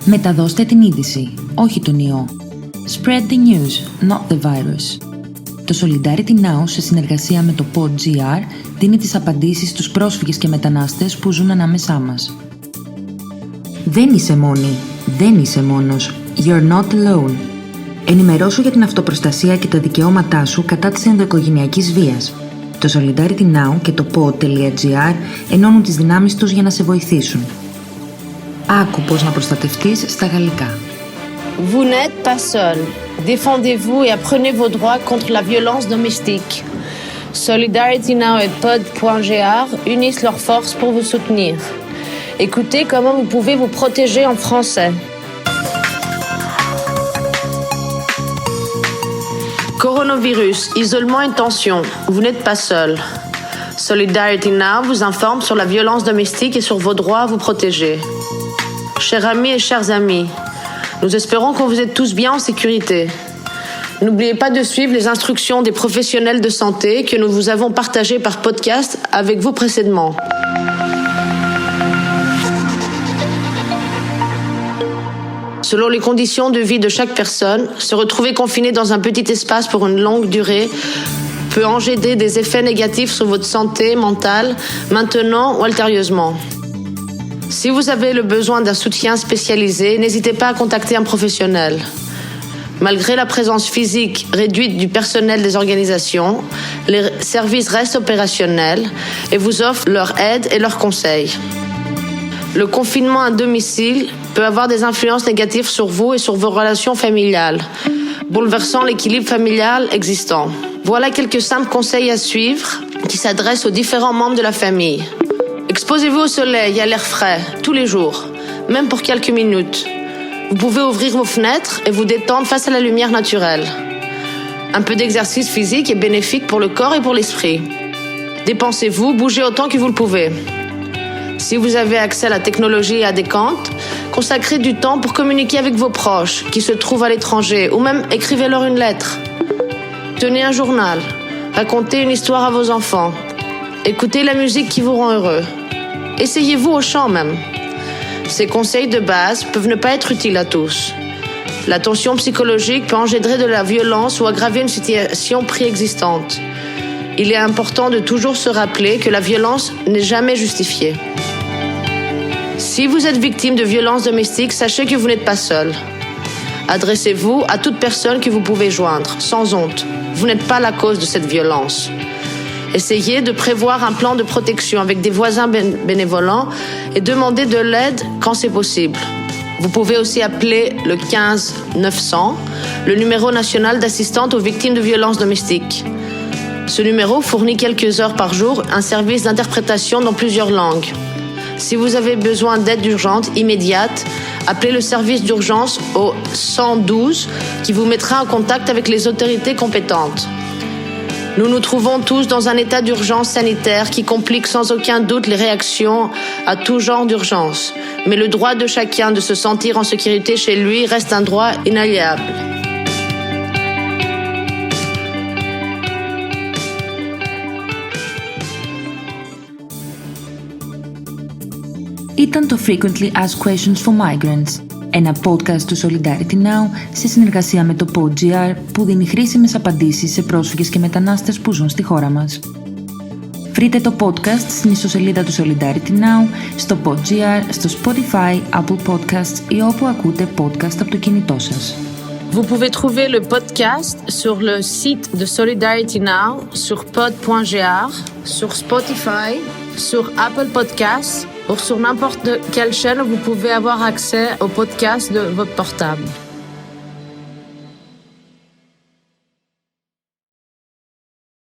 Μεταδώστε την είδηση, όχι τον ιό. Spread the news, not the virus. Το Solidarity Now, σε συνεργασία με το PodGR, δίνει τις απαντήσεις στους πρόσφυγες και μετανάστες που ζουν ανάμεσά μας. Δεν είσαι μόνη, δεν είσαι μόνος. You're not alone. Ενημερώσου για την αυτοπροστασία και τα δικαιώματά σου κατά της ενδοοικογενειακής βίας. Το Solidarity Now και το pod.gr ενώνουν τις δυνάμεις τους για να σε βοηθήσουν. Άκου πώς να προστατευτείς στα γαλλικά. Vous n'êtes pas seul. Défendez-vous et apprenez vos droits contre la violence domestique. Solidarity Now et pod.gr unissent leurs forces pour vous soutenir. Écoutez comment vous pouvez vous protéger en français. Coronavirus, isolement et tension. Vous n'êtes pas seul. Solidarity Now vous informe sur la violence domestique et sur vos droits à vous protéger. Chers amis et chers amis, nous espérons que vous êtes tous bien en sécurité. N'oubliez pas de suivre les instructions des professionnels de santé que nous vous avons partagées par podcast avec vous précédemment. Selon les conditions de vie de chaque personne, se retrouver confiné dans un petit espace pour une longue durée peut engendrer des effets négatifs sur votre santé mentale, maintenant ou ultérieurement. Si vous avez le besoin d'un soutien spécialisé, n'hésitez pas à contacter un professionnel. Malgré la présence physique réduite du personnel des organisations, les services restent opérationnels et vous offrent leur aide et leurs conseils. Le confinement à domicile peut avoir des influences négatives sur vous et sur vos relations familiales, bouleversant l'équilibre familial existant. Voilà quelques simples conseils à suivre qui s'adressent aux différents membres de la famille. Exposez-vous au soleil et à l'air frais, tous les jours, même pour quelques minutes. Vous pouvez ouvrir vos fenêtres et vous détendre face à la lumière naturelle. Un peu d'exercice physique est bénéfique pour le corps et pour l'esprit. Dépensez-vous, bougez autant que vous le pouvez. Si vous avez accès à la technologie adéquate, consacrez du temps pour communiquer avec vos proches qui se trouvent à l'étranger ou même écrivez-leur une lettre. Tenez un journal, racontez une histoire à vos enfants, écoutez la musique qui vous rend heureux. Essayez-vous au chant même. Ces conseils de base peuvent ne pas être utiles à tous. La tension psychologique peut engendrer de la violence ou aggraver une situation préexistante. Il est important de toujours se rappeler que la violence n'est jamais justifiée. Si vous êtes victime de violences domestiques, sachez que vous n'êtes pas seul. Adressez-vous à toute personne que vous pouvez joindre, sans honte. Vous n'êtes pas la cause de cette violence. Essayez de prévoir un plan de protection avec des voisins bénévolents et demandez de l'aide quand c'est possible. Vous pouvez aussi appeler le 15 900, le numéro national d'assistance aux victimes de violences domestiques. Ce numéro fournit quelques heures par jour un service d'interprétation dans plusieurs langues. Si vous avez besoin d'aide urgente, immédiate, appelez le service d'urgence au 112 qui vous mettra en contact avec les autorités compétentes. Nous nous trouvons tous dans un état d'urgence sanitaire qui complique sans aucun doute les réactions à tout genre d'urgence. Mais le droit de chacun de se sentir en sécurité chez lui reste un droit inaliénable. Ήταν το Frequently Asked Questions for Migrants, ένα podcast του Solidarity Now σε συνεργασία με το PodGR που δίνει χρήσιμες απαντήσεις σε πρόσφυγες και μετανάστες που ζουν στη χώρα μας. Βρείτε το podcast στην ιστοσελίδα του Solidarity Now, στο PodGR, στο Spotify, Apple Podcasts ή όπου ακούτε podcast από το κινητό σας. Vous pouvez trouver le podcast sur le site de Solidarity Now, sur pod.gr, sur Spotify, sur Apple Podcasts ou sur n'importe quelle chaîne où vous pouvez avoir accès au podcast de votre portable.